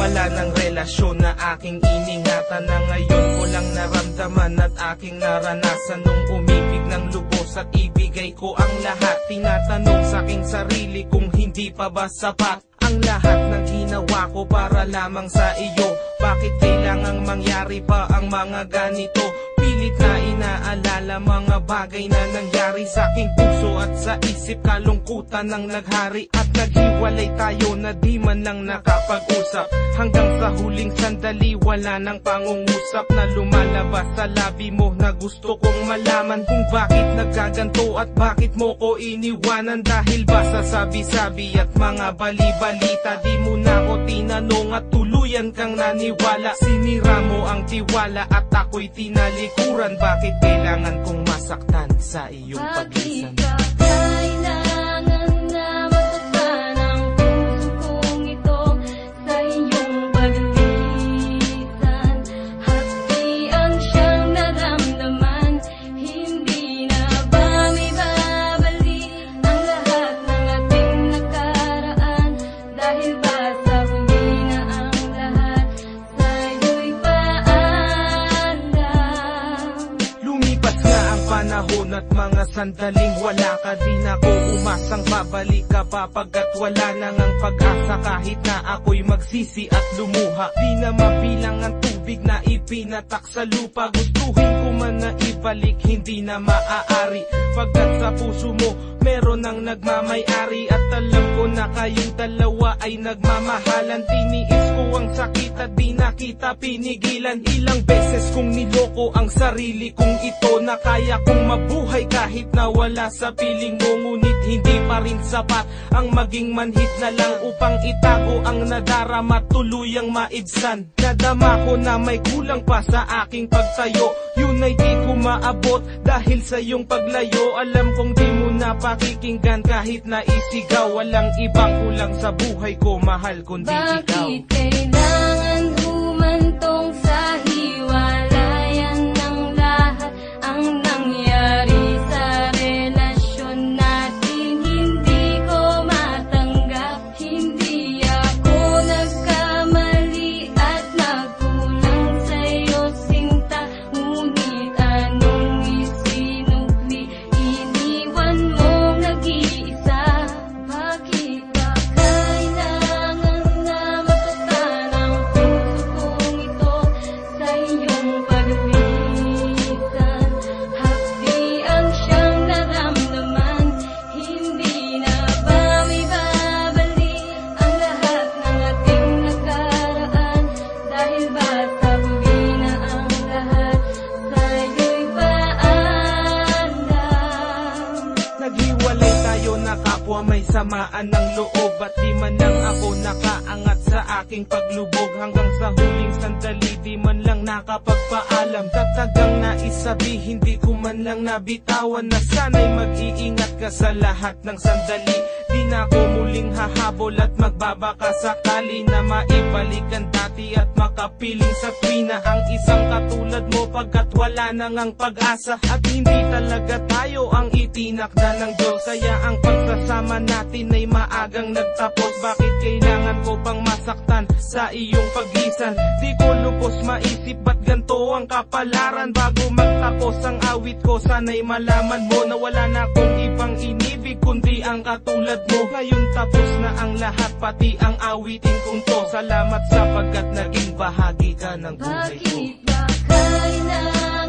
wala ng relasyon na aking iningatan, na ngayon ko lang naramdaman at aking naranasan. Nung umibig ng lubos at ibigay ko ang lahat, tinatanong sa aking sarili kung hindi pa ba sapat ang lahat ng ginawa ko para lamang sa iyo. Bakit kailangang mangyari pa ang mga ganito? Pilit na inaalala mga bagay na nangyari sa aking puso at sa isip. Kalungkutan ng naghari at naghiwalay tayo na di man lang nakapag-usap. Hanggang sa huling sandali wala nang pangungusap na lumalabas sa labi mo, na gusto kong malaman kung bakit nagkaganto at bakit mo ko iniwanan. Dahil ba sa sabi-sabi at mga bali-balita, di mo na ko tinanong at tuluyan kang naniwala. Sinira mo ang tiwala at ako'y tinalikuran. Bakit kailangan kong masaktan sa iyong paglisan? Panahon at mga sandaling wala ka, di na ko umasang babalik ka pa, pagkat wala nang ang pag-asa. Kahit na ako'y magsisi at lumuha, di na mabilang ang tubig na ipinatak sa lupa. Gustuhin ko man na ibalik, hindi na maaari, pagkat sa puso mo meron ang nagmamay-ari. At alam ko na kayong dalawa ay nagmamahalan. Tiniis ko ang sakit at di na kita pinigilan. Ilang beses kong niloko ang sarili kong ito, na kaya kong mabuhay kahit na wala sa piling mo. Ngunit hindi pa rin sapat ang maging manhid na lang upang itago ang nadarama, tuluyang maibsan. Nadama ko na may kulang pa sa aking pagtayo, yun ay di ko maabot dahil sa iyong paglayo. Alam kong di mo na pakikinggan kahit na isigaw. Walang ibang kulang sa buhay ko, mahal, kundi ikaw. Bakit kailangan humantong sa hiwalayan ng lahat ang nangyari sa relasyon natin? Hindi ko matanggap, hindi ako nagkamali at nagkulang sa'yo sinta. Ngunit anong isinukli, iniwan mong nag-iisa. Bakit ba kailangan na masaktan ang puso kong ito sa iyong pagbisan? Hapdi ang siyang naramdaman, hindi na ba may babalik ang lahat ng ating nakaraan? Dahil ba sabi na ang lahat sa'yo'y paandam? Naghiwalay tayo na kapwa may samaan ng loob, at di man lang ako nakaangat sa aking paglubog. Hanggang sa huling sandali di man lang nakapagpaalam. Tatagang naisabi, hindi ko man lang nabitawan, na sana'y mag-iingat ka sa lahat ng sandali. Di na ako muling hahabol at magbabaka sakali na maibalik ang dati at makapiling sa tuwina ang isang katulad mo, pagkat wala nang ang pag-asa. At hindi talaga tayo ang itinakda ng Diyos, kaya ang pagsasama natin ay maagang nagtapos. Bakit kailangan ko pang masaktan sa iyong paglisan? Di ko lubos maisip ba't ganito ang kapalaran. Bago magtapos ang awit ko, sana'y malaman mo na wala na akong ibang inibig kundi ang katulad mo. Ngayon tapos na ang lahat, pati ang awitin kong to. Salamat sapagkat naging bahagi ka ng buhay ko. Bakit ba kailangan